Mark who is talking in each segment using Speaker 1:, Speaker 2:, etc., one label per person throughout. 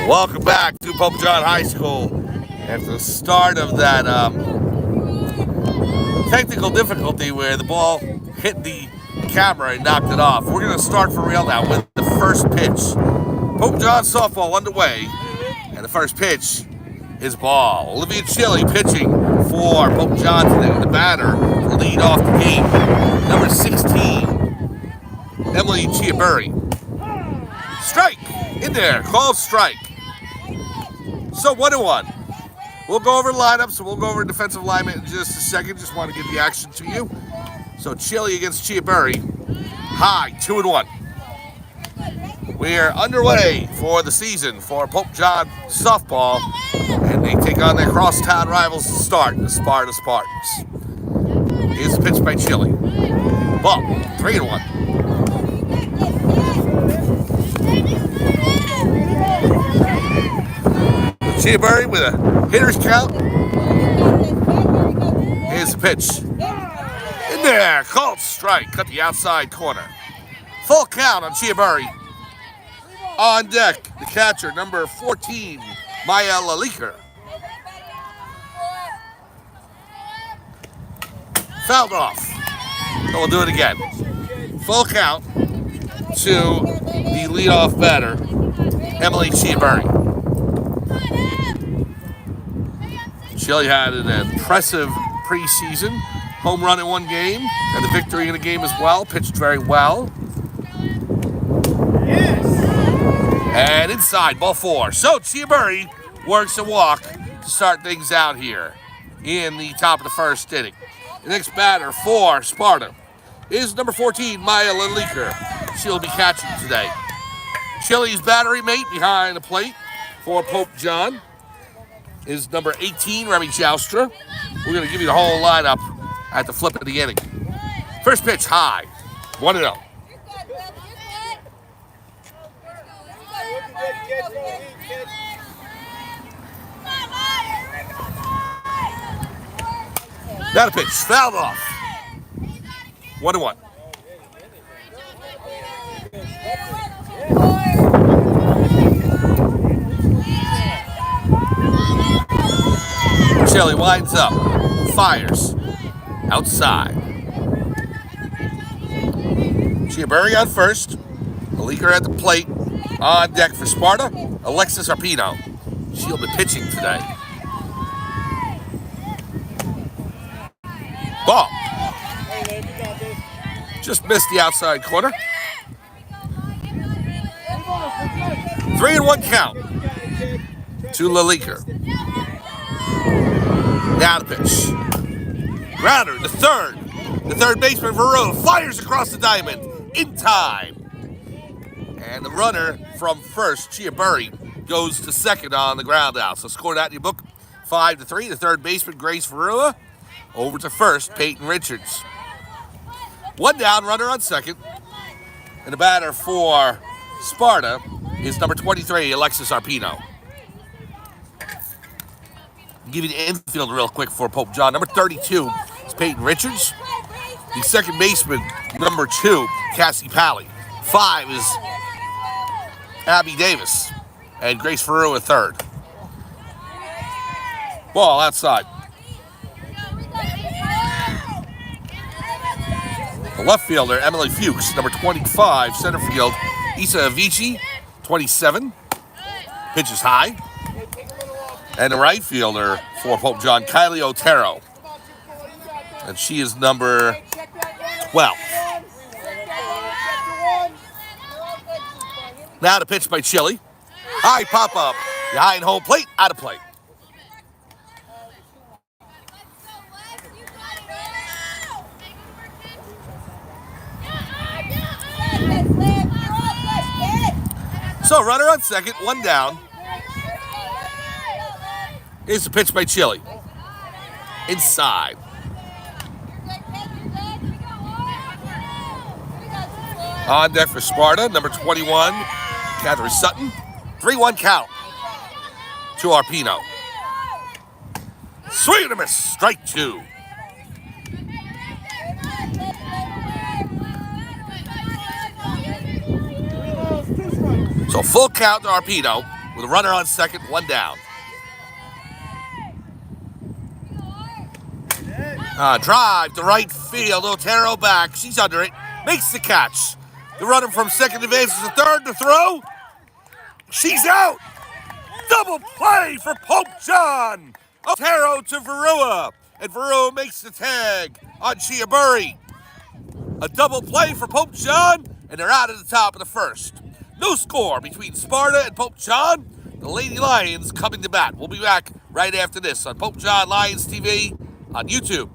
Speaker 1: Welcome back to Pope John High School. After the start of that technical difficulty where the ball hit the camera and knocked it off, we're going to start for real now with the first pitch. Pope John softball underway, and the first pitch is ball. Olivia Chili pitching for Pope John today. The batter to lead off the game, number 16, Emily Chiaburri. Strike in there, called strike. So 1-1. We'll go over lineups, and we'll go over defensive alignment in just a second. Just want to give the action to you. So Chili against Chiaburri. High, 2-1. We're underway for the season for Pope John softball, and they take on their crosstown rivals to start, the Sparta Spartans. Here's the pitch by Chili. Ball, 3-1. Chiaburri with a hitter's count. Here's the pitch. In there, called strike, cut the outside corner. Full count on Chiaburri. On deck, the catcher, number 14, Maya Laliker. Fouled off. So we'll do it again. Full count to the leadoff batter, Emily Chiaburri. Chili had an impressive preseason. Home run in one game, and the victory in a game as well. Pitched very well. Yes. And inside, ball 4. So Chiaburri works a walk to start things out here in the top of the first inning. The next batter for Sparta is number 14, Maya Laliker. She'll be catching today. Chili's battery mate behind the plate for Pope John is number 18, Remy Joustra. We're going to give you the whole lineup at the flip of the inning. First pitch, high, 1-0. Now the pitch, fouled off. 1-1. Chili winds up, fires, outside. Chiaburri on first, Laliker at the plate, on deck for Sparta, Alexis Arpino. She'll be pitching today. Ball. Just missed the outside corner. 3-1 count to Laliker. Now the pitch. Grounder, the third. The third baseman, Varro, fires across the diamond in time. And the runner from first, Chiaburri, goes to second on the ground out. So score that in your book, 5-3. The third baseman, Grace Varua, over to first, Peyton Richards. One down, runner on second. And the batter for Sparta is number 23, Alexis Arpino. I'll give you the infield real quick for Pope John. Number 32 is Peyton Richards. The second baseman, number 2, Cassie Pally. 5 is Abby Davis. And Grace Farua, third. Ball outside. The left fielder, Emily Fuchs. Number 25, center field, Isa Avicii, 27. Pitches high. And the right fielder for Pope John, Kylie Otero. And she is number 12. Now the pitch by Chili. High pop-up. Behind home plate, out of play. So runner on second, one down. Here's the pitch by Chili. Inside. On deck for Sparta, number 21, Catherine Sutton. 3-1 count to Arpino. Swing and a miss, strike 2. So full count to Arpino. with a runner on second, one down. Drive to right field. Otero back. She's under it. Makes the catch. The runner from second advances to third to throw. She's out. Double play for Pope John. Otero to Varua. And Varua makes the tag on Chiaburri. A double play for Pope John, and they're out at the top of the first. No score between Sparta and Pope John. The Lady Lions coming to bat. We'll be back right after this on Pope John Lions TV on YouTube.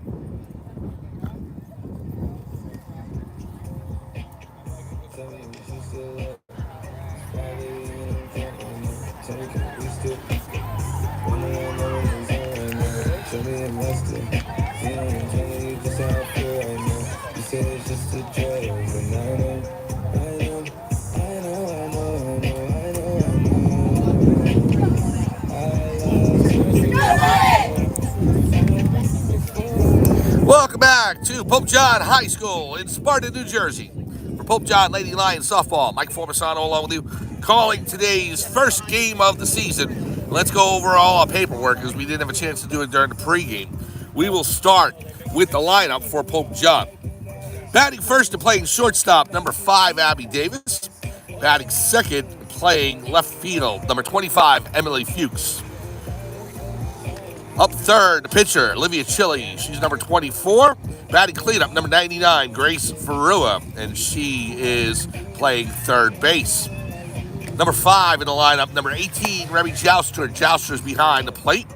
Speaker 1: Welcome back to Pope John High School in Sparta, New Jersey. For Pope John Lady Lions softball, Mike Formisano along with you, calling today's first game of the season. Let's go over all our paperwork because we didn't have a chance to do it during the pregame. We will start with the lineup for Pope John. Batting first and playing shortstop, number 5, Abby Davis. Batting second, playing left field, number 25, Emily Fuchs. Up third, the pitcher, Olivia Chili. She's number 24. Batting cleanup, number 99, Grace Varua. And she is playing third base. Number 5 in the lineup, number 18, Remy Jouster. Jouster's behind the plate.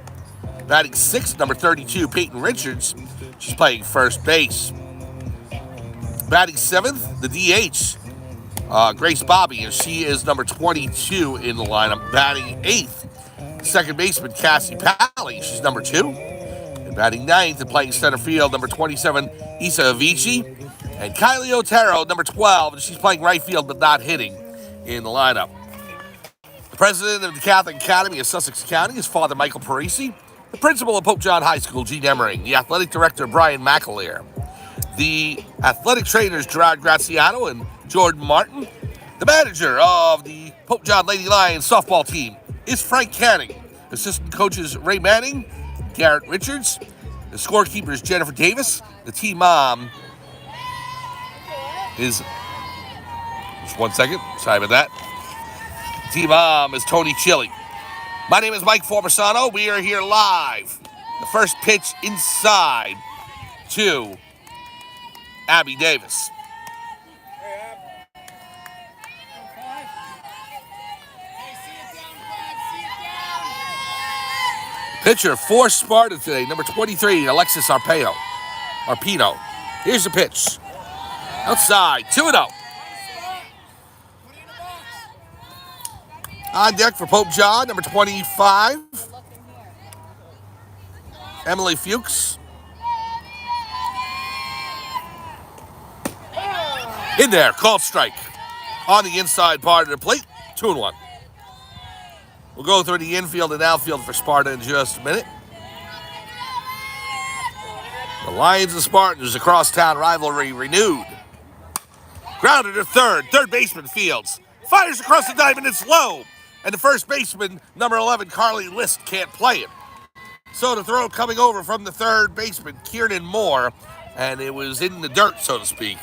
Speaker 1: Batting 6th, number 32, Peyton Richards. She's playing first base. Batting 7th, the DH, Grace Bobby. And she is number 22 in the lineup. Batting 8th, second baseman, Cassie Pally. She's number 2. And batting 9th and playing center field, number 27, Isa Avicii. And Kylie Otero, number 12, and she's playing right field but not hitting in the lineup. The president of the Catholic Academy of Sussex County is Father Michael Parisi. The principal of Pope John High School, Gene Emmering. The athletic director, Brian McAleer. The athletic trainers, Gerard Graziano and Jordan Martin. The manager of the Pope John Lady Lions softball team is Frank Canning. Assistant coaches Ray Manning, Garrett Richards. The scorekeeper is Jennifer Davis. The team mom is, just one second, sorry about that. The team mom is Tony Chili. My name is Mike Formisano. We are here live. The first pitch inside to Abby Davis. Pitcher for Sparta today, number 23, Alexis Arpino. Here's the pitch. Outside, 2-0. On deck for Pope John, number 25, Emily Fuchs. In there, called strike. On the inside part of the plate, 2-1. We'll go through the infield and outfield for Sparta in just a minute. The Lions and Spartans across town rivalry renewed. Grounded to third. Third baseman Fields fires across the diamond. It's low. And the first baseman, number 11, Carly List, can't play it. So the throw coming over from the third baseman, Kiernan Moore, and it was in the dirt, so to speak.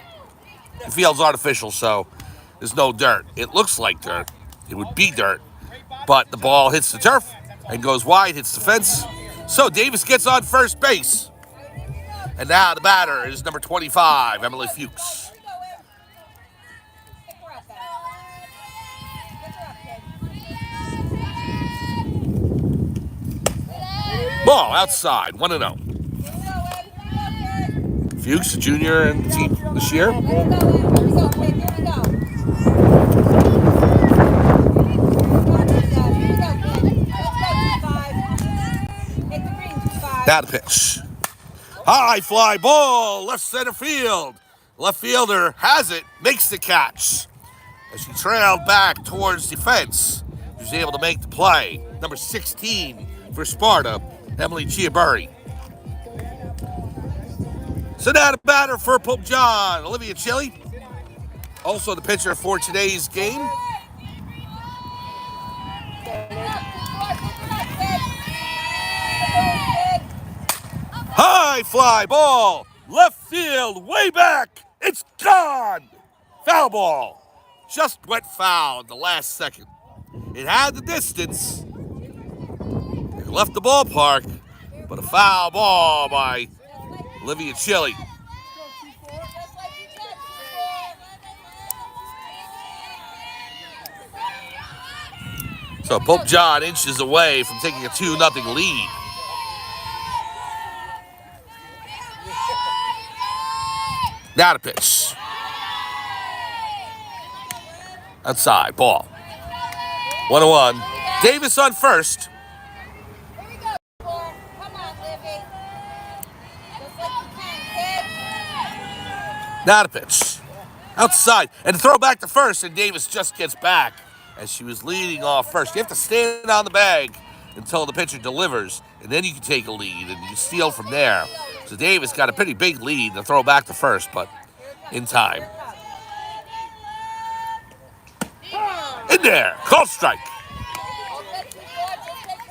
Speaker 1: The field's artificial, so there's no dirt. It looks like dirt. It would be dirt. But the ball hits the turf and goes wide, hits the fence. So Davis gets on first base. And now the batter is number 25, Emily Fuchs. Ball outside, 1-0. Fuchs, a junior in the team this year. Now the pitch. High fly ball, left center field. Left fielder has it, makes the catch. As she trailed back towards the fence, she was able to make the play. Number 16 for Sparta, Emily Chiaburri. So now the batter for Pope John, Olivia Chili. Also the pitcher for today's game. High fly ball. Left field, way back. It's gone. Foul ball. Just went foul in the last second. It had the distance. It left the ballpark, but a foul ball by Olivia Chili. So Pope John inches away from taking a 2-0 lead. Now the pitch. Outside, ball. 1-1. Davis on first.
Speaker 2: Here we go. Come on, Livy. Just like you can, kid.
Speaker 1: Now the pitch. Outside. And throw back to first, and Davis just gets back as she was leading off first. You have to stand on the bag until the pitcher delivers, and then you can take a lead, and you steal from there. So Davis got a pretty big lead to throw back to first, but in time. In there. Called strike.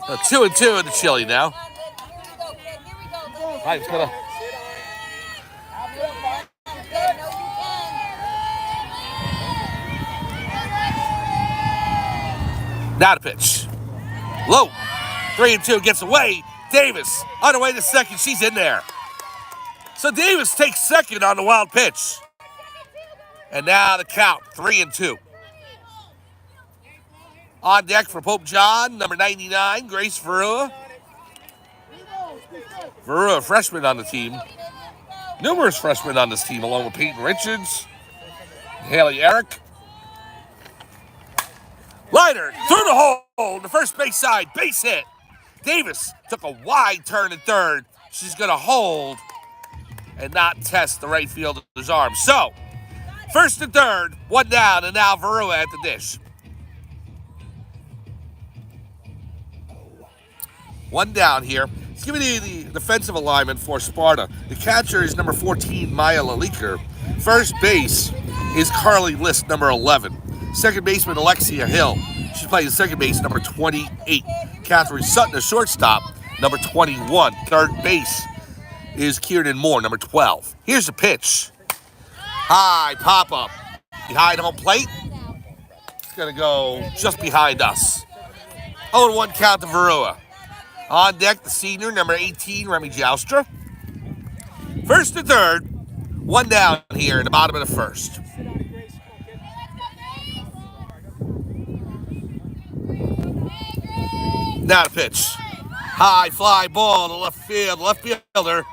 Speaker 1: 2-2 in the Chili now. Right, it's gonna. Now the pitch. Low. 3-2 gets away. Davis on her way to second. She's in there. So Davis takes second on the wild pitch. And now the count, 3-2. On deck for Pope John, number 99, Grace Verua. Verua, freshman on the team. Numerous freshmen on this team, along with Peyton Richards, Haley Eric. Liner through the hole, the first base side, base hit. Davis took a wide turn at third. She's going to hold and not test the right fielder's arm. So, first and third, one down, and now Verua at the dish. One down here. Let's give you the defensive alignment for Sparta. The catcher is number 14, Maya Laliker. First base is Carly List, number 11. Second baseman, Alexia Hill. She's playing second base, number 28. Catherine Sutton, a shortstop, number 21. Third base is Kieran Moore, number 12. Here's the pitch. High pop-up. Behind home plate. It's going to go just behind us. 0-1 count to Verua. On deck, the senior, number 18, Remy Joustra. First and third, one down here in the bottom of the first. Now the pitch. High fly ball to left field. Left fielder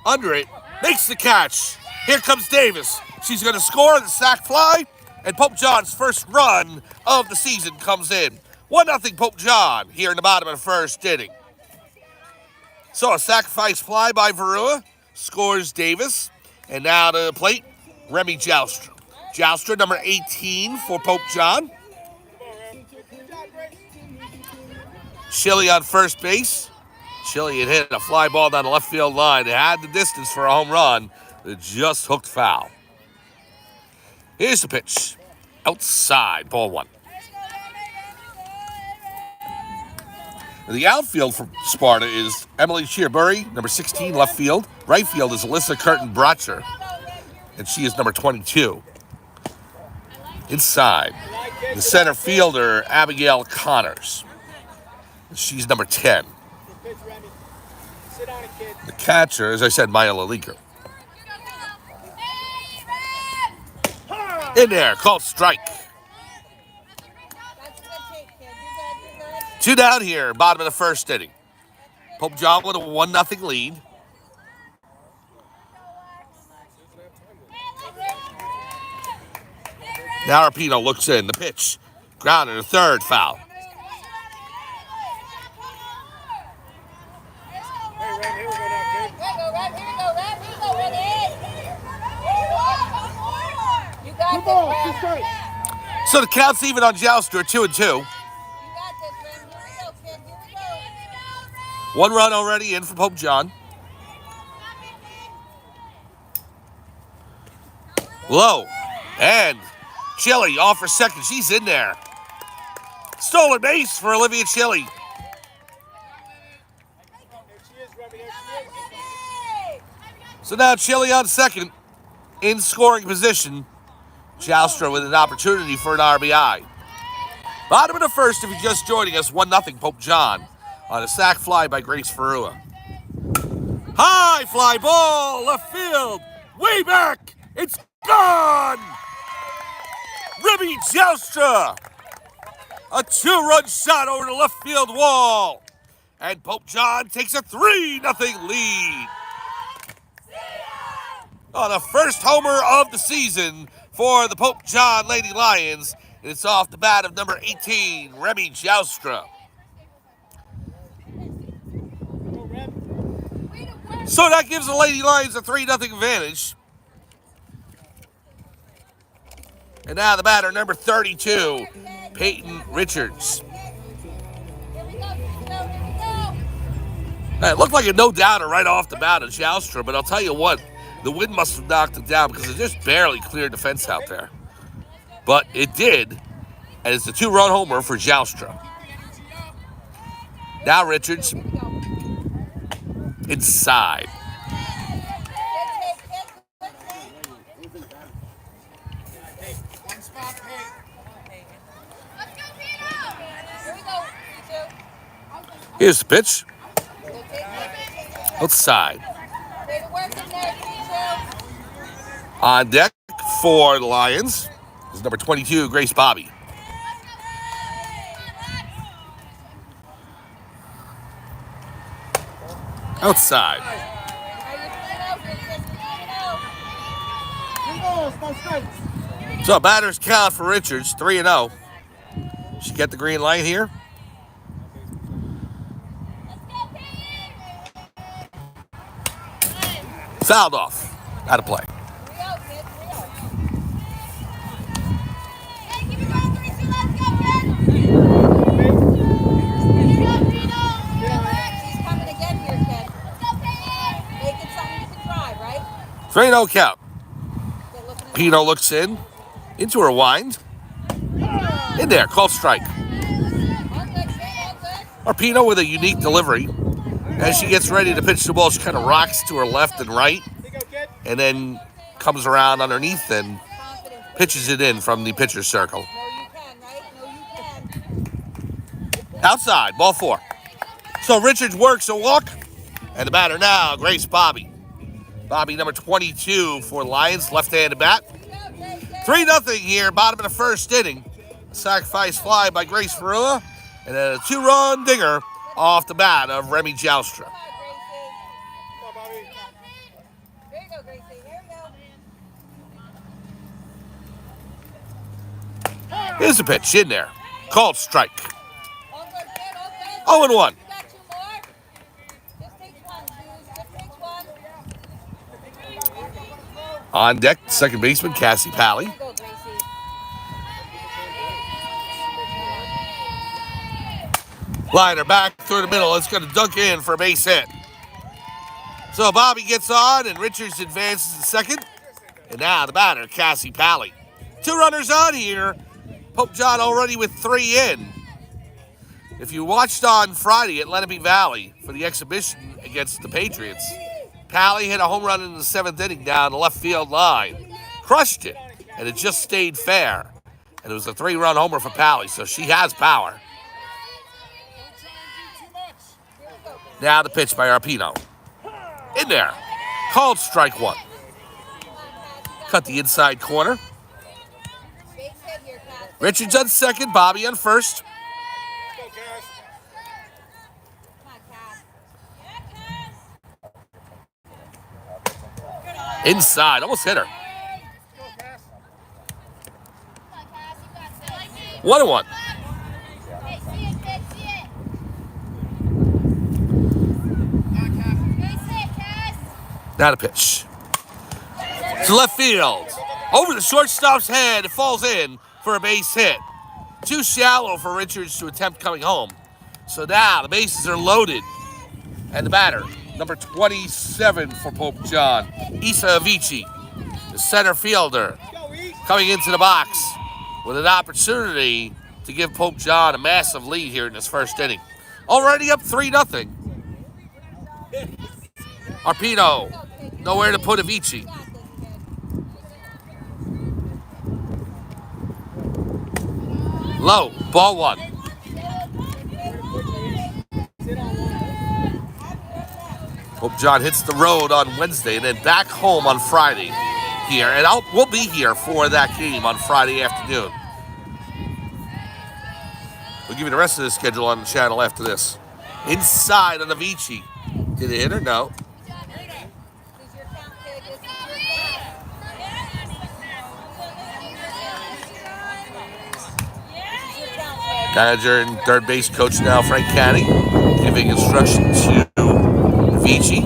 Speaker 1: under it. Makes the catch. Here comes Davis. She's going to score the sac fly. And Pope John's first run of the season comes in. 1-0 Pope John here in the bottom of the first inning. So a sacrifice fly by Verua. Scores Davis. And now to the plate, Remy Joustra. Joustra, number 18 for Pope John. Chili on first base. Chili had hit a fly ball down the left field line. It had the distance for a home run. It just hooked foul. Here's the pitch. Outside, ball one. The outfield for Sparta is Emily Cheerbury, number 16, left field. Right field is Alyssa Curtin-Brotcher, and she is number 22. Inside, the center fielder, Abigail Connors. She's number 10. The catcher, as I said, Maya Laliker. In there, called strike. Two down here, bottom of the first inning. Pope John with a 1-0 lead. Now Arpino looks in. The pitch. Grounded, a third, foul. So the count's even on Joustra, 2-2. One run already in for Pope John. Low. And Chili off for second. She's in there. Stolen base for Olivia Chili. So now Chile on second in scoring position. Joustra with an opportunity for an RBI. Bottom of the first, if you're just joining us, 1-0 Pope John on a sac fly by Grace Ferrua. High fly ball, left field, way back, it's gone! Remy Joustra, a 2-run shot over the left field wall. And Pope John takes a 3-0 lead. On the first homer of the season for the Pope John Lady Lions. It's off the bat of number 18, Remy Joustra. So that gives the Lady Lions a 3-0 advantage. And now the batter, number 32, Peyton Richards. It looked like a no-doubter right off the bat of Joustra, but I'll tell you what, the wind must have knocked it down because it just barely cleared the fence out there. But it did, and it's a 2-run homer for Joustra. Now Richards, inside. Here's the pitch. Outside. On deck for the Lions is number 22, Grace Bobby. Outside. So batter's count for Richards, 3-0. She get the green light here. Fouled off. Out of play. Three no count. Pino looks into her wind. In there, called strike. Arpino with a unique delivery. As she gets ready to pitch the ball, she kind of rocks to her left and right, and then comes around underneath and pitches it in from the pitcher's circle. Outside, ball 4. So Richards works a walk, and the batter now, Grace Bobby. Bobby, number 22 for Lions, left-handed bat. 3-0 here, bottom of the first inning. A sacrifice fly by Grace Ferrua, and then a 2-run dinger off the bat of Remy Joustra. Here's the pitch in there. Called strike. 0-1. On deck, second baseman Cassie Pally. Liner back through the middle. It's going to dunk in for a base hit. So Bobby gets on, and Richards advances to second. And now the batter, Cassie Pally. 2 runners on here. Pope John already with 3 in. If you watched on Friday at Lenape Valley for the exhibition against the Patriots, Pally hit a home run in the 7th inning down the left field line. Crushed it, and it just stayed fair. And it was a 3-run homer for Pally, so she has power. Now the pitch by Arpino. In there. Called strike 1. Cut the inside corner. Richards on second, Bobby on first. Inside, almost hit her. 1-1. Now the pitch. To left field. Over the shortstop's head, it falls in for a base hit. Too shallow for Richards to attempt coming home. So now the bases are loaded. And the batter, number 27 for Pope John, Isa Avicii, the center fielder, coming into the box with an opportunity to give Pope John a massive lead here in this first inning. Already up 3-0. Arpino Nowhere to put Avicii. Low. Ball 1. Hope John hits the road on Wednesday and then back home on Friday here. And we'll be here for that game on Friday afternoon. We'll give you the rest of the schedule on the channel after this. Inside on Avicii. Did it hit or no? Manager and third base coach now, Frank Caddy, giving instruction to Avicii.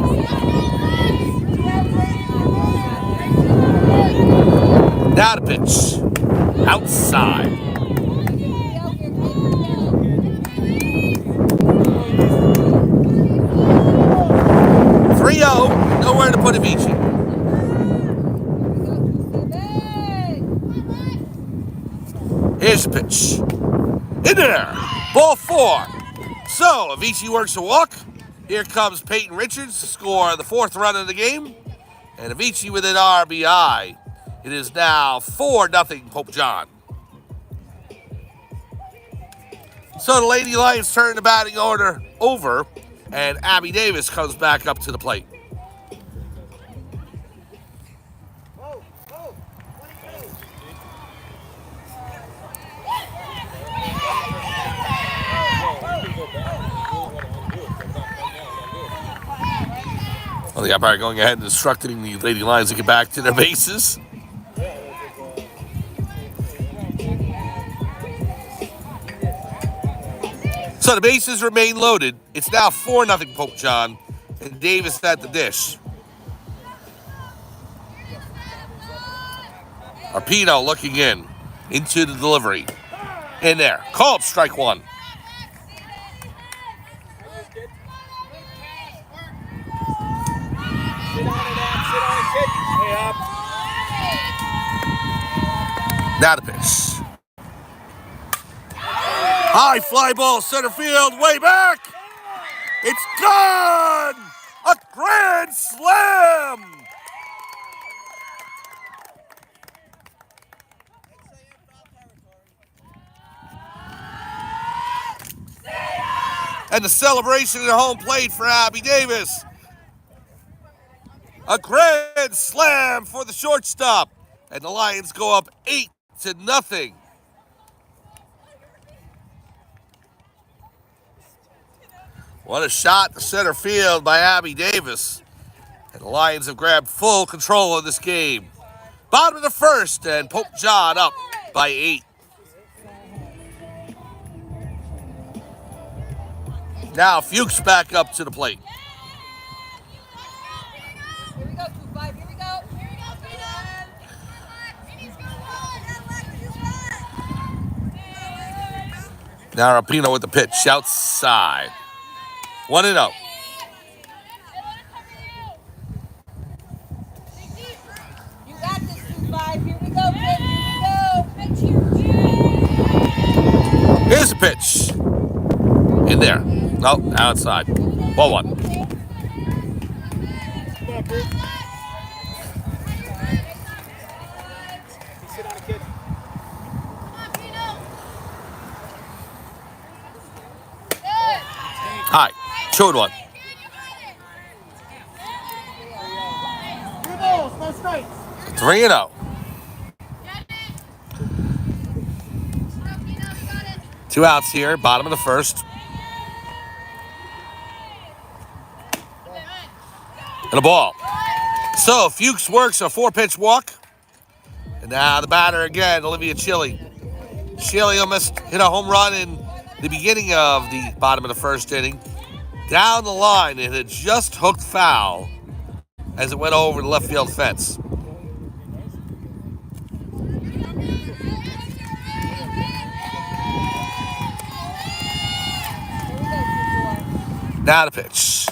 Speaker 1: Now to pitch. Outside. 3-0. Nowhere to put Avicii. Here's the pitch. In there. Ball 4. So, Avicii works a walk. Here comes Peyton Richards to score the 4th run of the game. And Avicii with an RBI. It is now 4-0 Pope John. So the Lady Lions turn the batting order over, and Abby Davis comes back up to the plate. Well, the umpire going ahead and instructing the Lady Lions to get back to their bases. So the bases remain loaded. It's now 4-0 Pope John, and Davis at the dish. Arpino looking into the delivery. In there. Called strike 1. Now the pitch. High fly ball, center field, way back. It's gone! A grand slam! And the celebration at home plate for Abby Davis. A grand slam for the shortstop. And the Lions go up 8-0. What a shot to center field by Abby Davis. And the Lions have grabbed full control of this game. Bottom of the 1st, and Pope John up by 8. Now Fuchs back up to the plate.
Speaker 2: Here we go, 2-5. Here we go.
Speaker 1: Now Rapino with the pitch outside. 1-0.
Speaker 2: You got this, 2-5. Here we go, kid. Here we go.
Speaker 1: Here's the pitch. In there. No, outside. Ball 1. High. 2-1.
Speaker 3: Three balls, no strikes.
Speaker 1: 3-0. 2 outs here, bottom of the 1st. And a ball. So Fuchs works a 4-pitch walk. And now the batter again, Olivia Chili. Chili almost hit a home run in the beginning of the bottom of the 1st inning. Down the line, it had just hooked foul as it went over the left field fence. Now the pitch.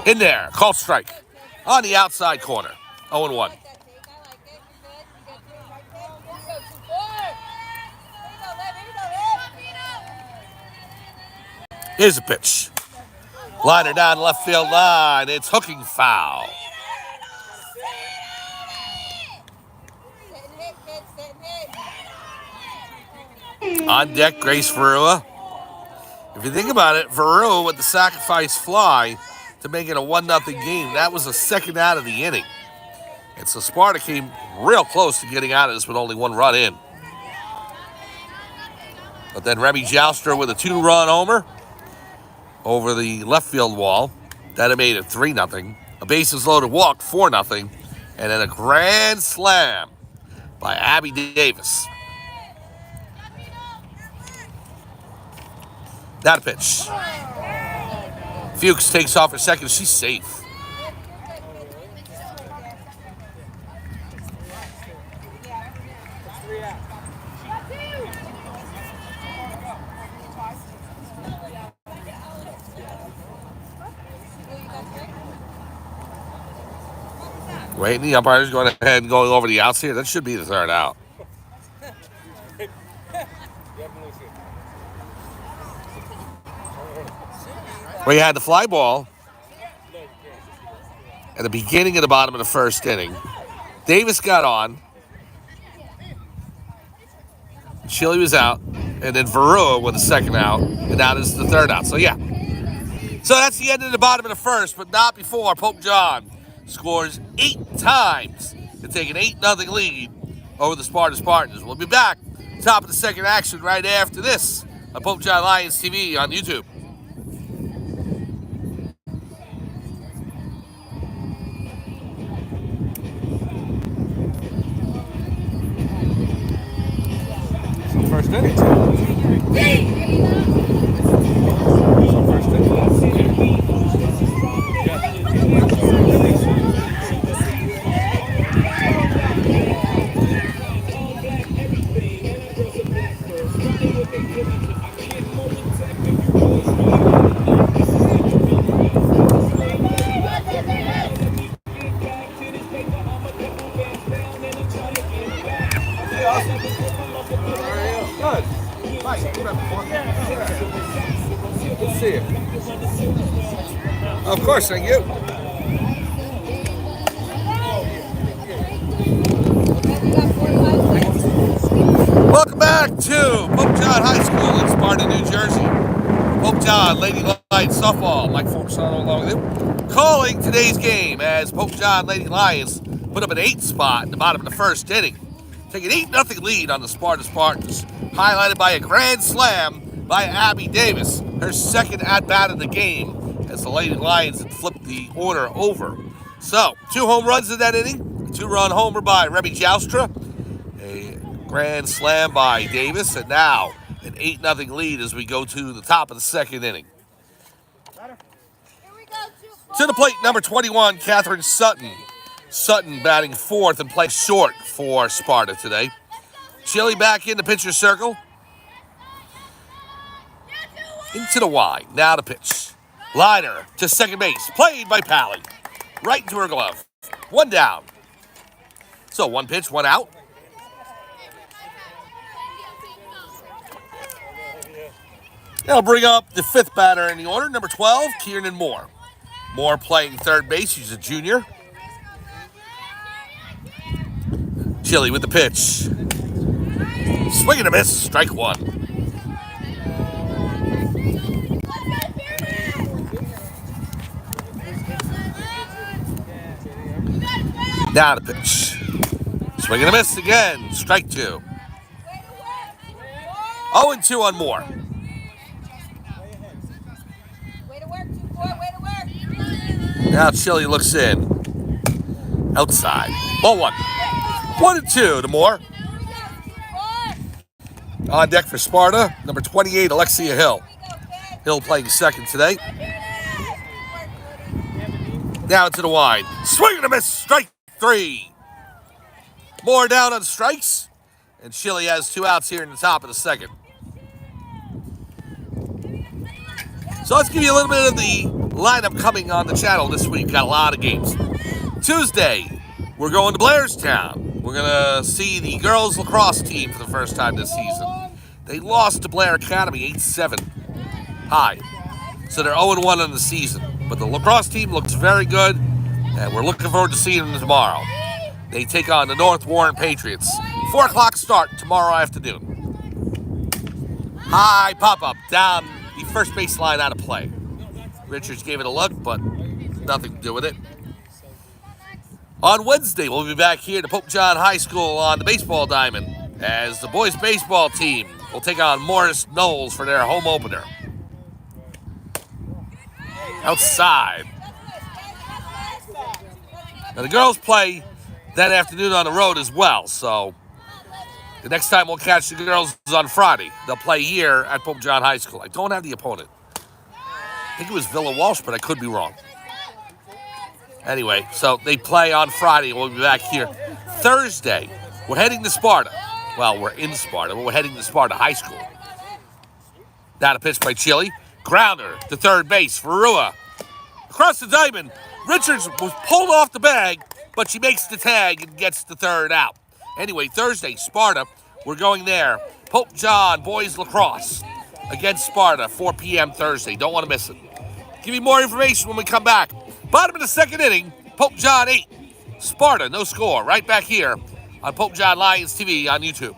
Speaker 1: In there, called strike. On the outside corner. 0-1. Here's a pitch. Liner down left field line. It's hooking foul. On deck, Grace Verua. If you think about it, Verua with the sacrifice fly to make it a 1-0 game. That was the second out of the inning. And so Sparta came real close to getting out of this with only 1 run in. But then Remy Joustra with a 2-run homer over the left field wall. That had made it 3-0. A bases loaded walk, 4-0. And then a grand slam by Abby Davis. That pitch. Fuchs takes off for second. She's safe. Wait, the umpire's going ahead and going over the outs here. That should be the third out. We had the fly ball at the beginning of the bottom of the first inning. Davis got on. Chile was out. And then Verua with the second out. And now this is the third out. So, yeah. So that's the end of the bottom of the first, but not before Pope John scores 8 times to take an 8-0 lead over the Sparta Spartans. We'll be back, top of the second action right after this on Pope John Lions TV on YouTube. First inning. First inning. Let's see it. Of course, thank you. Welcome back to Pope John High School in Sparta, New Jersey. Pope John Lady Lions softball. Mike Formisano along with you. Calling today's game as Pope John Lady Lions put up an 8 spot in the bottom of the first inning. Take an 8-0 lead on the Sparta Spartans, highlighted by a grand slam by Abby Davis, her second at-bat of the game, as the Lady Lions had flipped the order over. So, 2 home runs in that inning, a 2-run homer by Remy Joustra, a grand slam by Davis, and now an 8-0 lead as we go to the top of the second inning. To the plate, number 21, Catherine Sutton. Sutton batting 4th and playing short for Sparta today. Chile back in the pitcher's circle. Into the wide. Now the pitch. Liner to second base. Played by Pally. Right into her glove. 1 down. So 1 pitch, 1 out. That'll bring up the 5th batter in the order, number 12, Kiernan Moore. Moore playing third base. He's a junior. Chile with the pitch. Swing and a miss. Strike 1. Now the pitch. Swing and a miss again. Strike 2. 0-2 on Moore. Now Chile looks in. Outside. Ball 1. 1-2 to Moore. On deck for Sparta, number 28, Alexia Hill. Hill playing second today. Down to the wide. Swing and a miss. Strike 3. Moore down on strikes. And Chile has 2 outs here in the top of the second. So let's give you a little bit of the lineup coming on the channel this week. Got a lot of games. Tuesday, we're going to Blairstown. We're going to see the girls lacrosse team for the first time this season. They lost to Blair Academy 8-7 high. So they're 0-1 on the season. But the lacrosse team looks very good, and we're looking forward to seeing them tomorrow. They take on the North Warren Patriots. 4 o'clock start tomorrow afternoon. High pop-up down the first baseline out of play. Richards gave it a look, but nothing to do with it. On Wednesday, we'll be back here to Pope John High School on the baseball diamond as the boys baseball team will take on Morris Knowles for their home opener. Outside. Now the girls play that afternoon on the road as well, so the next time we'll catch the girls is on Friday. They'll play here at Pope John High School. I don't have the opponent. I think it was Villa Walsh, but I could be wrong. Anyway, so they play on Friday. We'll be back here Thursday. We're heading to Sparta. Well, we're in Sparta, but we're heading to Sparta High School. Down a pitch by Chile. Grounder to third base. Verua. Across the diamond. Richards was pulled off the bag, but she makes the tag and gets the third out. Anyway, Thursday, Sparta. We're going there. Pope John boys lacrosse against Sparta, 4 p.m. Thursday. Don't want to miss it. Give you more information when we come back. Bottom of the second inning, Pope John 8. Sparta, no score. Right back here on Pope John Lions TV on YouTube.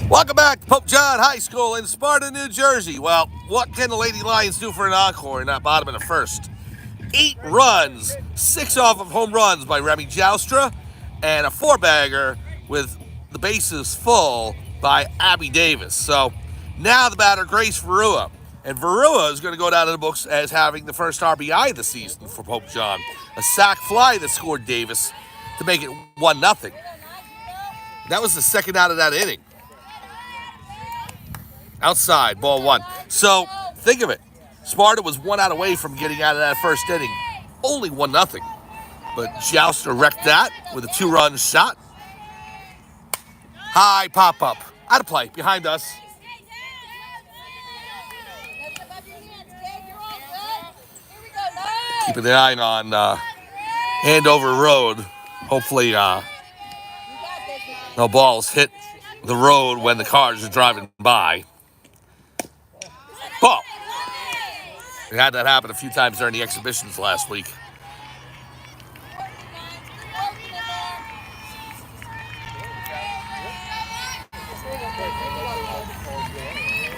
Speaker 1: Welcome back to Pope John High School in Sparta, New Jersey. Well, what can the Lady Lions do for an encore in that bottom of the first? 8 runs, 6 off of home runs by Remy Joustra, and a 4-bagger with the bases full by Abby Davis. So now the batter, Grace Verua. And Verua is going to go down in the books as having the first RBI of the season for Pope John. A sac fly that scored Davis to make it 1-0. That was the second out of that inning. Outside, ball 1. So, think of it. Sparta was 1 out away from getting out of that first inning. Only 1-0. But Joustra wrecked that with a 2-run shot. High pop-up. Out of play, behind us. Keeping an eye on Andover Road. Hopefully, no balls hit the road when the cars are driving by. Ball. We had that happen a few times during the exhibitions last week.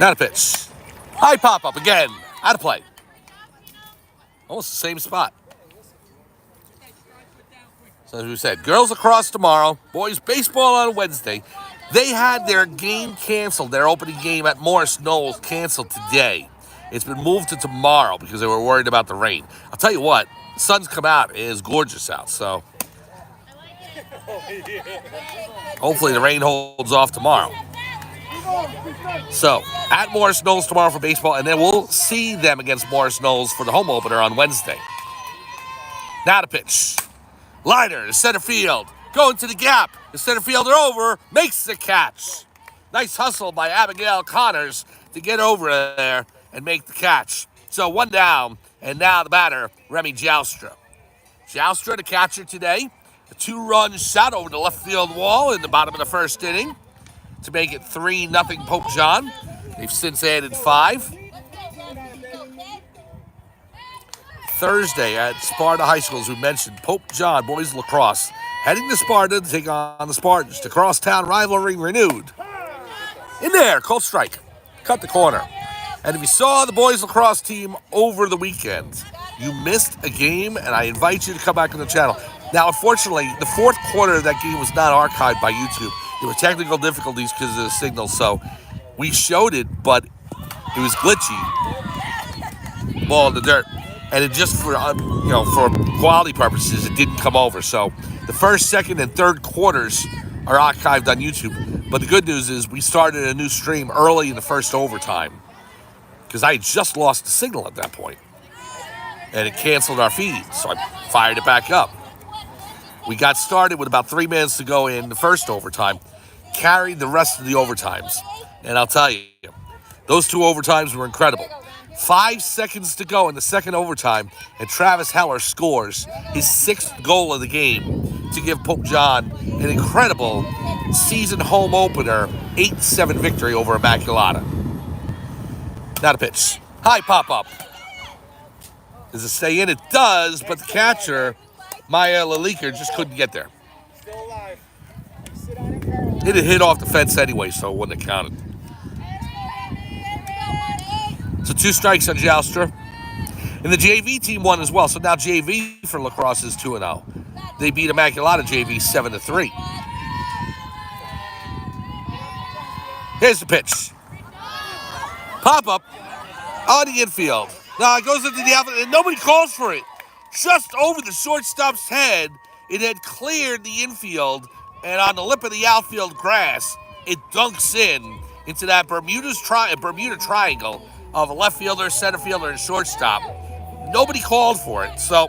Speaker 1: Not a pitch. High pop-up again. Out of play. Almost the same spot. So as we said, girls lacrosse tomorrow. Boys baseball on Wednesday. They had their game canceled. Their opening game at Morris Knowles canceled today. It's been moved to tomorrow because they were worried about the rain. I'll tell you what, the sun's come out. It is gorgeous out, so hopefully the rain holds off tomorrow. So, at Morris Knowles tomorrow for baseball, and then we'll see them against Morris Knowles for the home opener on Wednesday. Now the pitch. Liner to center field. Going to the gap. The center fielder over. Makes the catch. Nice hustle by Abigail Connors to get over there and make the catch. So 1 down, and now the batter, Remy Joustra. Joustra, the catcher today. A 2-run shot over the left field wall in the bottom of the first inning to make it 3-0 Pope John. They've since added 5. Thursday at Sparta High School, as we mentioned, Pope John boys lacrosse heading to Sparta to take on the Spartans. The crosstown rivalry renewed. In there, called strike. Cut the corner. And if you saw the boys lacrosse team over the weekend, you missed a game, and I invite you to come back on the channel. Now, unfortunately, the fourth quarter of that game was not archived by YouTube. There were technical difficulties because of the signal, so we showed it, but it was glitchy. Ball in the dirt, and it just for for quality purposes, it didn't come over. So the first, second, and third quarters are archived on YouTube. But the good news is we started a new stream early in the first overtime because I had just lost the signal at that point, and it canceled our feed. So I fired it back up. We got started with about 3 minutes to go in the first overtime, carried the rest of the overtimes, and I'll tell you, those 2 overtimes were incredible. 5 seconds to go in the second overtime, and Travis Heller scores his 6th goal of the game to give Pope John an incredible season home opener 8-7 victory over Immaculata. Now the pitch. High pop-up. Does it stay in? It does, but the catcher, Maya Laliker, just couldn't get there.
Speaker 3: Still alive.
Speaker 1: It had hit off the fence anyway, so it wouldn't have counted. So 2 strikes on Joustra. And the JV team won as well. So now JV for lacrosse is 2-0. They beat Immaculata JV 7-3. Here's the pitch. Pop-up on the infield. Now it goes into the outfield, and nobody calls for it. Just over the shortstop's head, it had cleared the infield, and on the lip of the outfield grass, it dunks into that Bermuda triangle of a left fielder, center fielder, and shortstop. Nobody called for it, so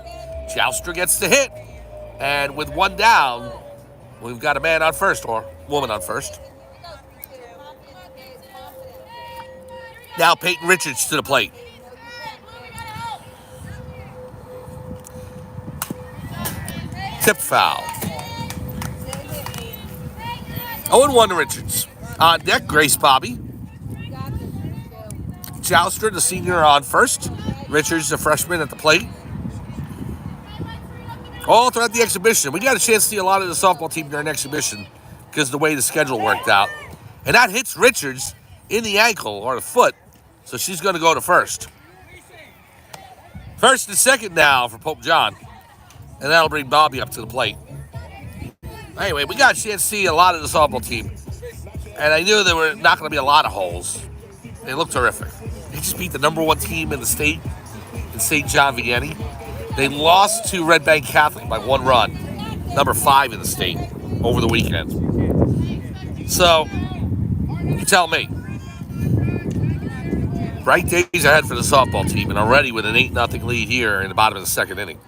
Speaker 1: Joustra gets the hit. And with 1 down, we've got a man on first, or woman on first. Now Peyton Richards to the plate. Tip foul. 0-1 to Richards. On deck, Grace Bobby. Joustra, the senior, on first. Richards, the freshman, at the plate. All throughout the exhibition. We got a chance to see a lot of the softball team during exhibition because of the way the schedule worked out. And that hits Richards in the ankle or the foot, so she's going to go to first. First and second now for Pope John. And that'll bring Bobby up to the plate. Anyway, we got a chance to see a lot of the softball team. And I knew there were not going to be a lot of holes. They looked terrific. They just beat the #1 team in the state in St. John Vianney. They lost to Red Bank Catholic by 1 run, #5 in the state, over the weekend. So, you tell me. Bright days ahead for the softball team, and already with an 8-0 lead here in the bottom of the second inning.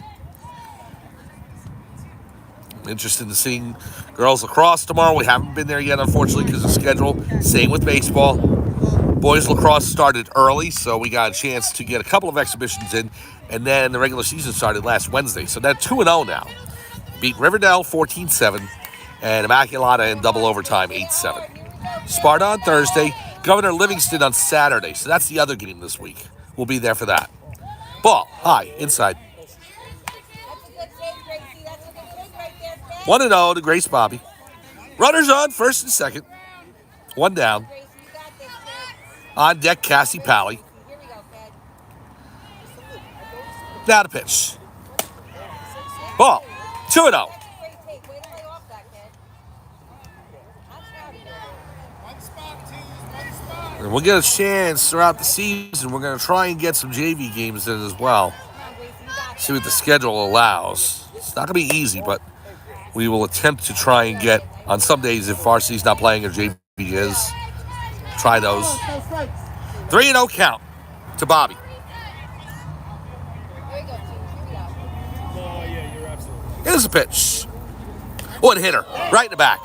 Speaker 1: Interested in seeing girls lacrosse tomorrow. We haven't been there yet, unfortunately, because of schedule. Same with baseball. Boys lacrosse started early, so we got a chance to get a couple of exhibitions in, and then the regular season started last Wednesday. So they're 2-0 now. Beat Riverdale 14-7, and Immaculata in double overtime 8-7. Sparta on Thursday, Governor Livingston on Saturday. So that's the other game this week. We'll be there for that. Ball, high, inside. 1-0 to Grace Bobby. Runners on first and second. 1 down. On deck, Cassie Pally. Now the pitch. Ball. 2-0. And we'll get a chance throughout the season. We're going to try and get some JV games in as well. See what the schedule allows. It's not going to be easy, but we will attempt to try and get, on some days, if varsity's not playing or JV is, try those. 3-0 count to Bobby. Here's the pitch. One hitter, right in the back.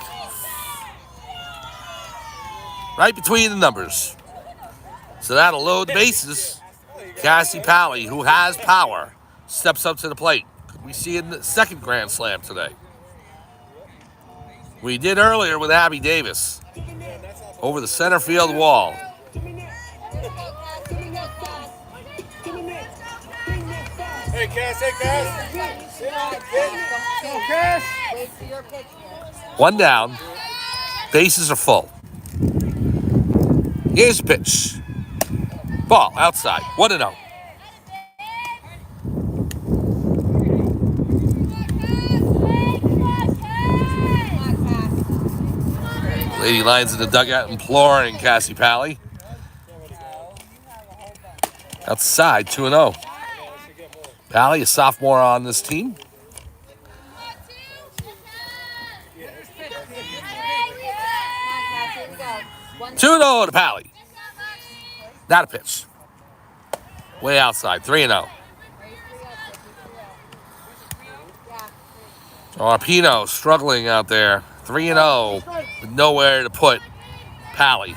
Speaker 1: Right between the numbers. So that'll load the bases. Cassie Pally, who has power, steps up to the plate. We see it in the second Grand Slam today. We did earlier with Abby Davis. Over the center field wall.
Speaker 3: Hey, Cass, hey, Cass. Sit down, kid. Cass.
Speaker 2: Wait for your pitch.
Speaker 1: 1 down. Bases are full. Here's the pitch. Ball outside. 1-0. Lady Lions in the dugout imploring Cassie Pally. Outside, 2-0. Pally, a sophomore on this team. 2-0 to Pally. Not a pitch. Way outside, 3-0. Arpino struggling out there, 3-0, with nowhere to put Pally.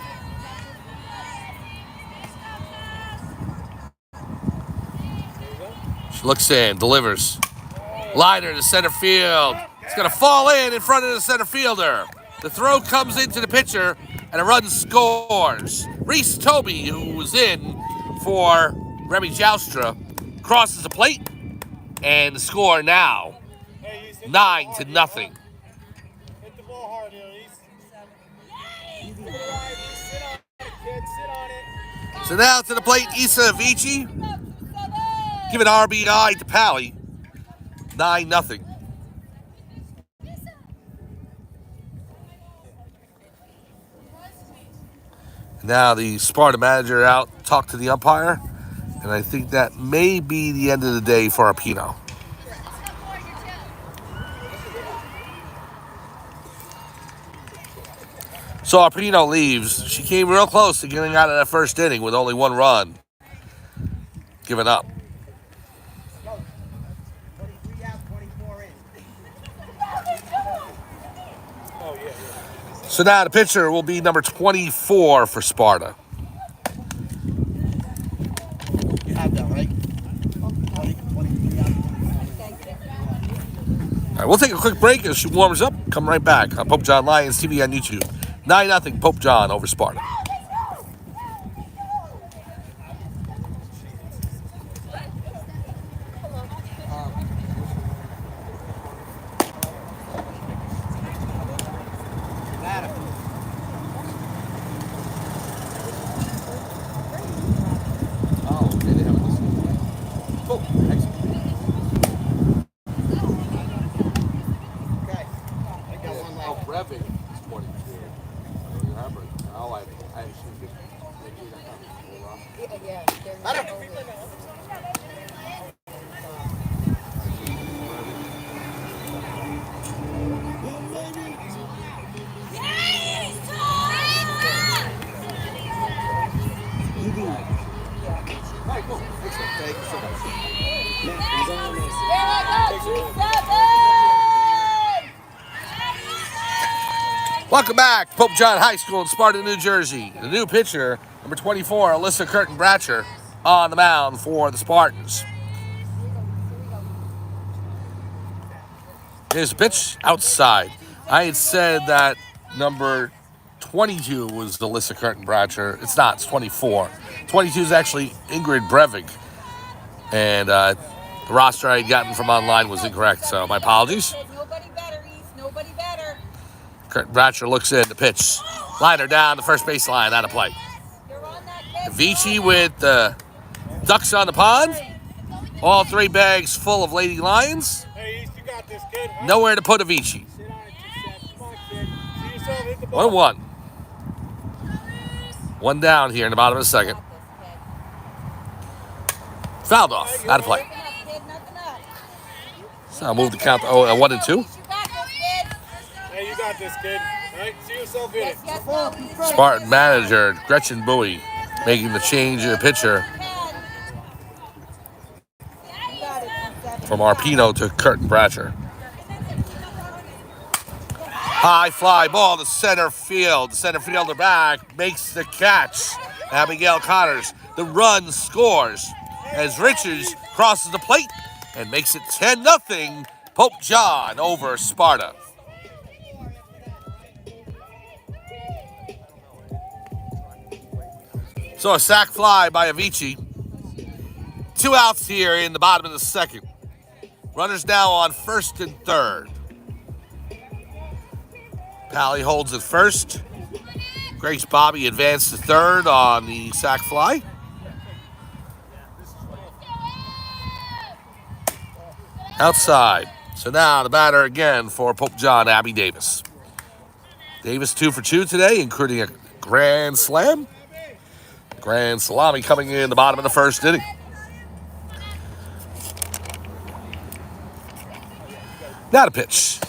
Speaker 1: She looks in, delivers. Liner to center field. It's going to fall in front of the center fielder. The throw comes into the pitcher, and a run scores. Reese Toby, who was in for Remy Joustra, crosses the plate, and the score now, 9-0.
Speaker 3: Hit the ball hard here, Reese. Sit on it.
Speaker 1: So now to the plate, Issa Avicii. Give an RBI to Pally. 9-0. Now the Sparta manager out, talked to the umpire, and I think that may be the end of the day for Arpino. So Arpino leaves. She came real close to getting out of that first inning with only one run. Given up. So now the pitcher will be number 24 for Sparta.
Speaker 3: You have that, right?
Speaker 1: All right, we'll take a quick break as she warms up. Come right back on Pope John Lions TV on YouTube. 9-0 Pope John over Sparta. Welcome back, Pope John High School in Sparta, New Jersey. The new pitcher, number 24, Alyssa Curtin-Bratcher, on the mound for the Spartans. Here's the pitch, outside. I had said that number 22 was Alyssa Curtin-Bratcher. It's not, it's 24. 22 is actually Ingrid Brevig. And the roster I had gotten from online was incorrect, so my apologies.
Speaker 2: Nobody better, East. Nobody better.
Speaker 1: Curtin-Bratcher looks in the pitch. Liner down the first baseline, out of play.
Speaker 2: You're on that pitch.
Speaker 1: Avicii with the ducks on the pond. All three bags full of Lady Lions.
Speaker 3: Hey, East, you got this, kid.
Speaker 1: Nowhere to put Avicii.
Speaker 3: Sit on it, Come on, kid. See yourself hit the ball.
Speaker 1: 1-1. One down here in the bottom of the second. Fouled off, out of play. So I'll move the count to 1-2.
Speaker 3: Hey, you got this, kid. Right? See yourself hit it.
Speaker 1: Spartan manager Gretchen Bowie making the change in the pitcher from Arpino to Curtin-Bratcher. High fly ball to center field. The center fielder back makes the catch. Abigail Connors. The run scores as Richards crosses the plate and makes it 10-0 Pope John over Sparta. So a sac fly by Avicii. 2 outs here in the bottom of the second. Runners now on first and third. Pally holds it first. Grace Bobby advanced to third on the sac fly. Outside. So now the batter again for Pope John, Abby Davis. Davis 2 for 2 today, including a grand slam. Grand salami coming in the bottom of the first inning. Now to pitch.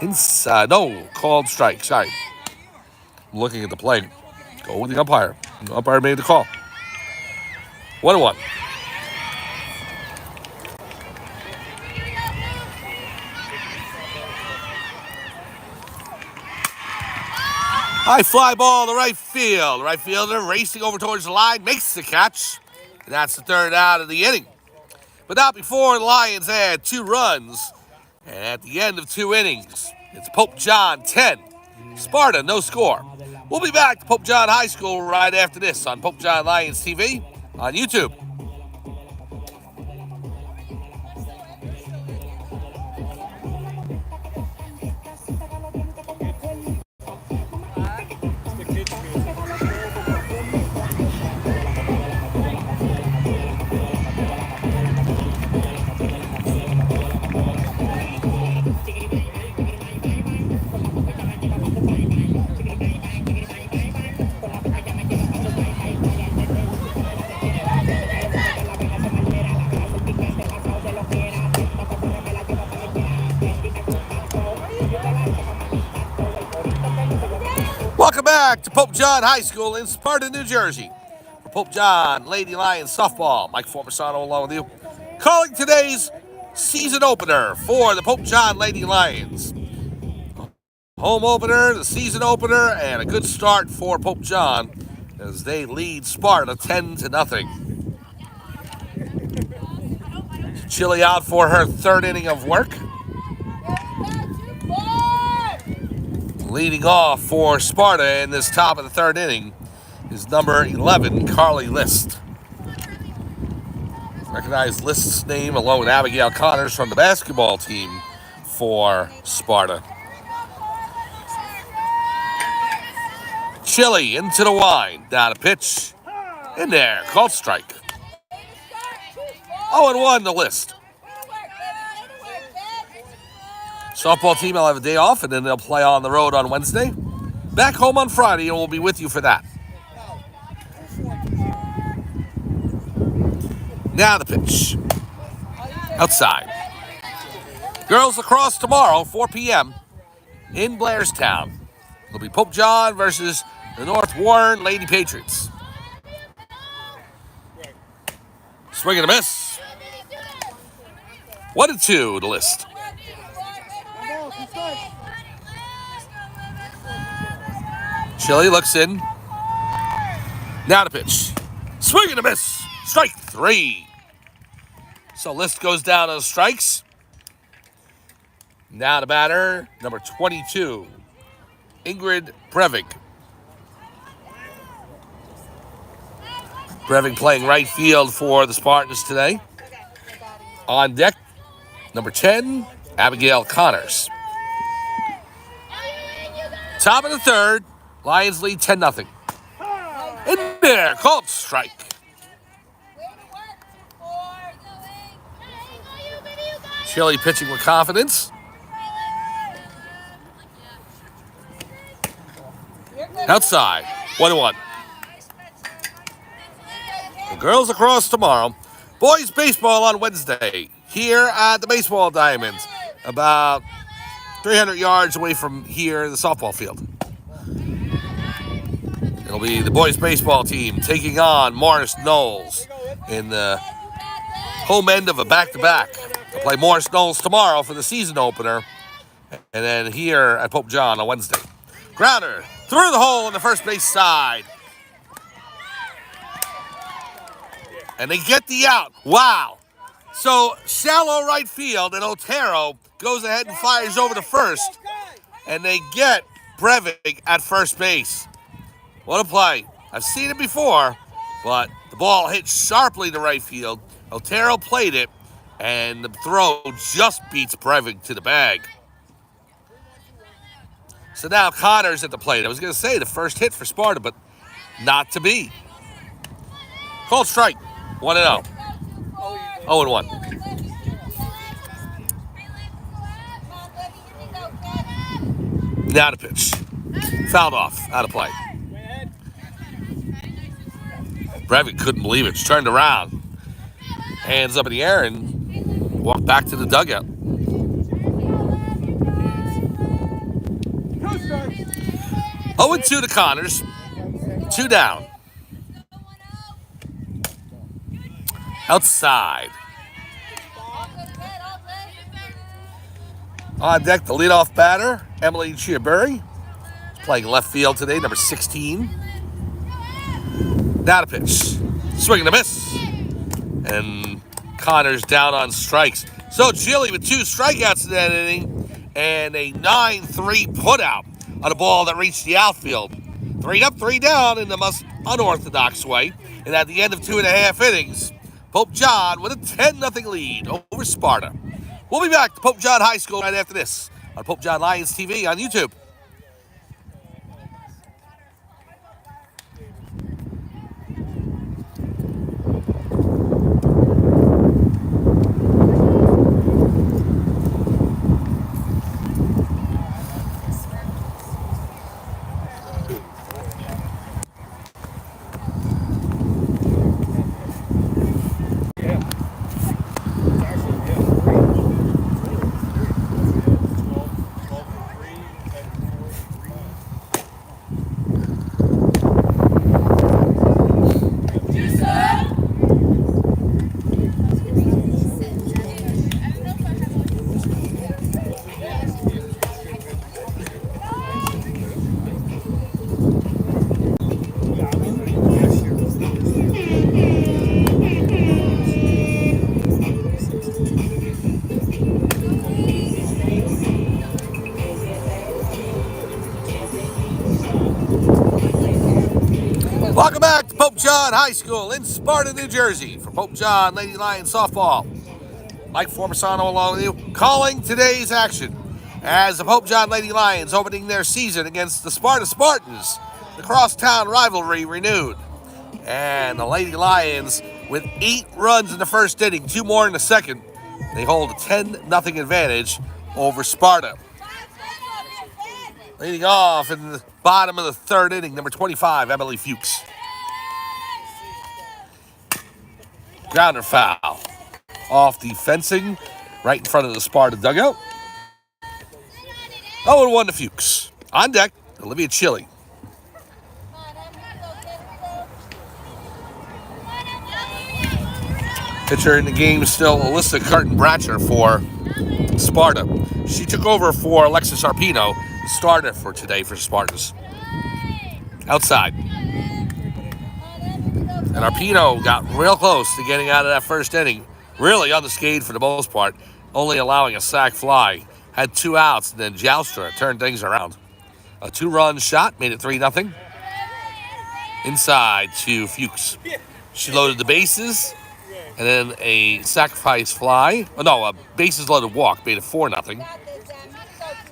Speaker 1: Inside. No, called strike. Sorry. Looking at the plate. Go with the umpire. The umpire made the call. 1-1. High fly ball to right field. Right fielder racing over towards the line, makes the catch. And that's the third out of the inning. But not before the Lions had 2 runs. And at the end of 2 innings, it's Pope John 10, Sparta no score. We'll be back to Pope John High School right after this on Pope John Lions TV on YouTube. Welcome back to Pope John High School in Sparta, New Jersey. For Pope John Lady Lions softball, Mike Formasano along with you. Calling today's season opener for the Pope John Lady Lions. Home opener, the season opener, and a good start for Pope John as they lead Sparta 10-0. Chili out for her 3rd inning of work. Leading off for Sparta in this top of the 3rd inning is number 11, Carly List. Recognize List's name along with Abigail Connors from the basketball team for Sparta. Chili into the wind. Down a pitch. In there. Called strike. 0-1 the List. Softball team will have a day off, and then they'll play on the road on Wednesday. Back home on Friday, and we'll be with you for that. Now the pitch. Outside. Girls lacrosse tomorrow, 4 p.m. in Blairstown. It'll be Pope John versus the North Warren Lady Patriots. Swing and a miss. 1-2 the List. Chili looks in. Now to pitch. Swing and a miss. Strike 3. So List goes down on strikes. Now to batter, number 22, Ingrid Brevig. Brevig playing right field for the Spartans today. On deck, number 10, Abigail Connors. Top of the 3rd, Lions lead 10-0. In there, called strike. Chili pitching with confidence. Outside, 1-1. The girls lacrosse tomorrow. Boys baseball on Wednesday here at the Baseball Diamonds, about 300 yards away from here, the softball field. It'll be the boys baseball team taking on Morris Knowles in the home end of a back-to-back. They'll play Morris Knowles tomorrow for the season opener, and then here at Pope John on Wednesday. Grounder through the hole on the first base side. And they get the out. Wow. So shallow right field, and Otero goes ahead and fires over to first. And they get Brevig at first base. What a play. I've seen it before, but the ball hit sharply to right field. Otero played it, and the throw just beats Brevig to the bag. So now Connors at the plate. I was going to say the first hit for Sparta, but not to be. Called strike. 1-0. 0-1. Now to pitch. Fouled off. Out of play. Brevitt couldn't believe it. She turned around. Hands up in the air and walked back to the dugout. 0-2 to Connors. 2 down. Outside. On deck, the leadoff batter, Emily Chiaburri. Playing left field today, number 16. Now to pitch. Swing and a miss. And Connors down on strikes. So Chile with 2 strikeouts in that inning and a 9-3 putout on a ball that reached the outfield. 3 up, 3 down in the most unorthodox way. And at the end of 2.5 innings, Pope John with a 10-0 lead over Sparta. We'll be back to Pope John High School right after this on Pope John Lions TV on YouTube. Welcome back to Pope John High School in Sparta, New Jersey. For Pope John Lady Lions softball, Mike Formasano along with you, calling today's action as the Pope John Lady Lions opening their season against the Sparta Spartans. The crosstown rivalry renewed. And the Lady Lions with 8 runs in the first inning, 2 more in the second. They hold a 10-0 advantage over Sparta. Leading off in the bottom of the 3rd inning, number 25, Emily Fuchs. Grounder foul. Off the fencing, right in front of the Sparta dugout. 0-1 to Fuchs. On deck, Olivia Chile. Pitcher in the game is still Alyssa Curtin-Bratcher for Sparta. She took over for Alexis Arpino, starter for today for Spartans. Outside. And Arpino got real close to getting out of that first inning. Really unscathed for the most part, only allowing a sac fly. Had 2 outs, and then Joustra turned things around. A 2-run shot made it 3-0. Inside to Fuchs. She loaded the bases, and then a sacrifice fly. Oh, no, a bases loaded walk made it 4-0.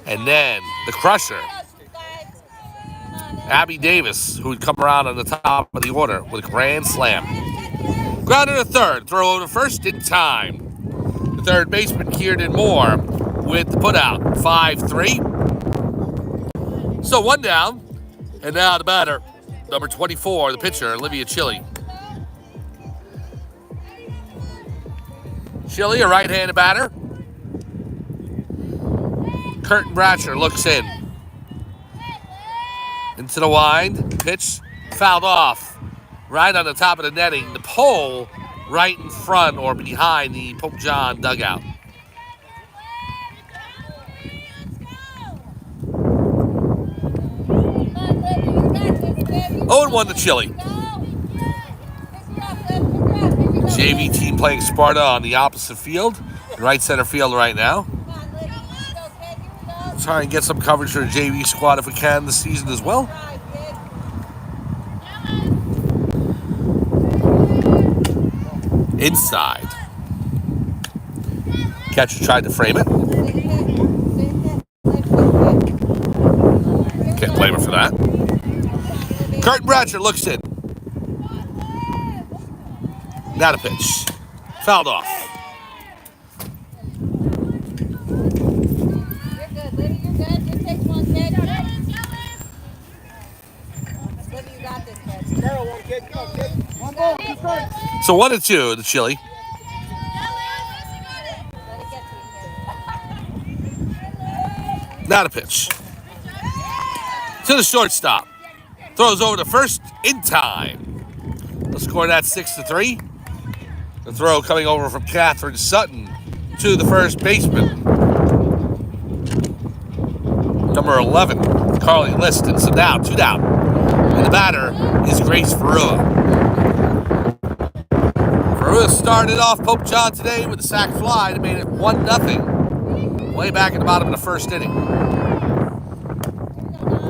Speaker 1: And then the crusher, Abby Davis, who would come around on the top of the order with a grand slam. Grounded to third, throw over first in time. The third baseman, Kieran Moore, with the putout, 5-3. So 1 down, and now the batter, number 24, the pitcher, Olivia Chile. Chile, a right-handed batter. Curtin-Bratcher looks in. Into the wind. Pitch fouled off. Right on the top of the netting. The pole right in front or behind the Pope John dugout. Oh, 0-1 to Chile. JV team playing Sparta on the opposite field. Right center field right now. Try and get some coverage for the JV squad if we can this season as well. Inside. Catcher tried to frame it. Can't blame her for that. Curtin-Bratcher looks in. Now to pitch. Fouled off. So 1-2, the Chili. Now the pitch. To the shortstop. Throws over the first in time. The score that 6-3. The throw coming over from Catherine Sutton to the first baseman. Number 11, Carly Liston. So now 2 down. And the batter is Grace Verua. Verua started off Pope John today with a sac fly that made it 1-0. Way back in the bottom of the first inning.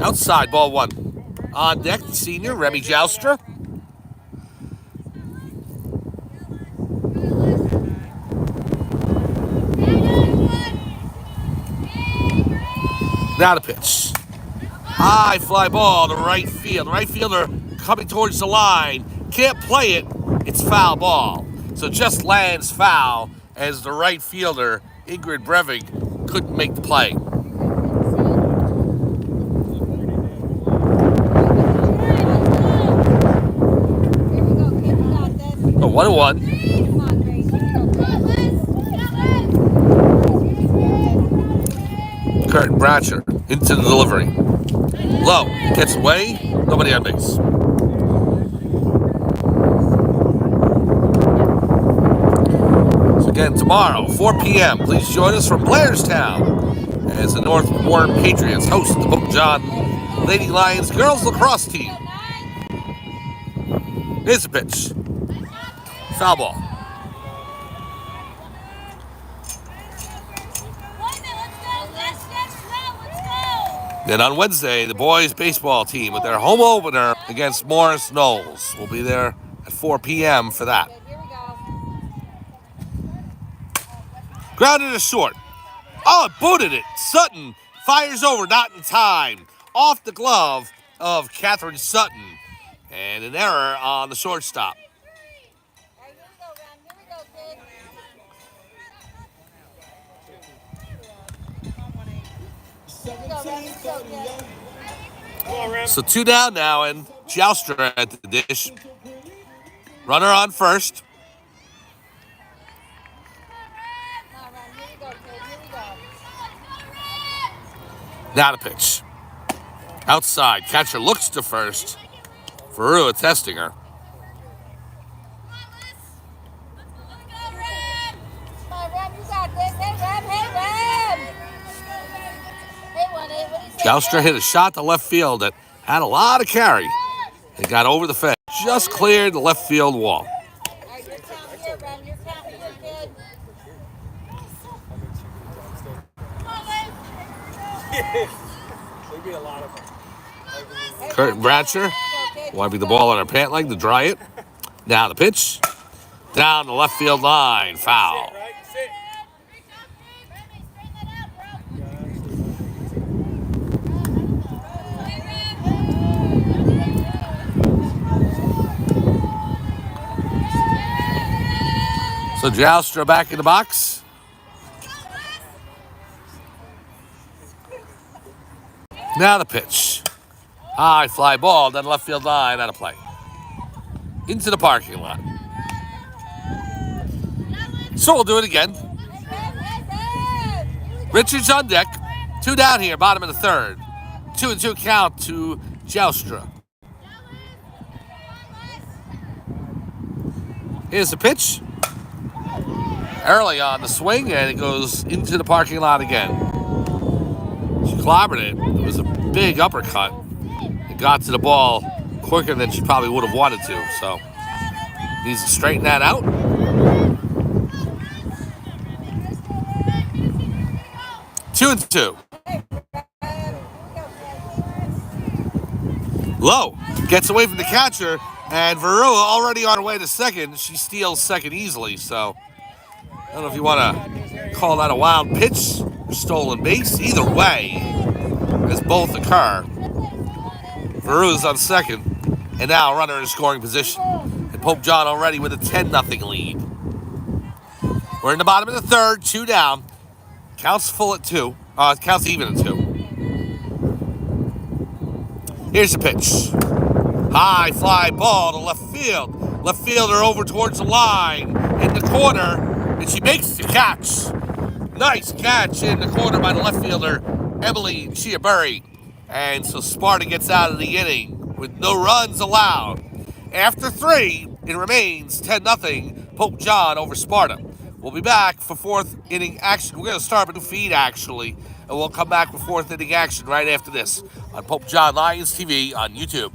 Speaker 1: Outside, ball 1. On deck, the senior, Remy Joustra. Now the pitch. High fly ball to right field. Right fielder coming towards the line. Can't play it. It's foul ball. So just lands foul as the right fielder, Ingrid Brevig, couldn't make the play. A 1-1. Curtin Bratcher into the delivery. Low, gets away, nobody on base. So again, tomorrow, 4 p.m., please join us from Blairstown as the North Warren Patriots host the Pope John Lady Lions girls lacrosse team. Here's the pitch. Foul ball. Then on Wednesday, the boys baseball team with their home opener against Morris Knowles. We'll be there at 4 p.m. for that. Grounded to short. Oh, it booted it. Sutton fires over, not in time. Off the glove of Catherine Sutton. And an error on the shortstop. So 2 down now, and Joustra at the dish. Runner on first. Now the pitch. Outside. Catcher looks to first. Verua testing her. Joustra hit a shot to left field that had a lot of carry. It got over the fence. Just cleared the left field wall. Curtin Bratcher wiping the ball on her pant leg to dry it. Now the pitch. Down the left field line. Foul. So Joustra back in the box. Now the pitch. High fly ball, then left field line, out of play. Into the parking lot. So we'll do it again. Richards on deck. 2 down here, bottom of the third. 2-2 count to Joustra. Here's the pitch. Early on the swing, and it goes into the parking lot again. She clobbered it. It was a big uppercut. It got to the ball quicker than she probably would have wanted to, so needs to straighten that out. Two and two. Low gets away from the catcher, and Verua already on her way to second. She steals second easily, so I don't know if you want to call that a wild pitch or stolen base. Either way, as both occur. Verua's on second, and now a runner in scoring position. And Pope John already with a 10-0 lead. We're in the bottom of the third, 2 down. Counts full at 2. Counts even at 2. Here's the pitch. High fly ball to left field. Left fielder over towards the line in the corner, and she makes the catch. Nice catch in the corner by the left fielder, Emily Chiaburri. And so Sparta gets out of the inning with no runs allowed. After 3, it remains 10-0 Pope John over Sparta. We'll be back for 4th inning action. We're going to start with a feed, actually, and we'll come back for 4th inning action right after this on Pope John Lions TV on YouTube.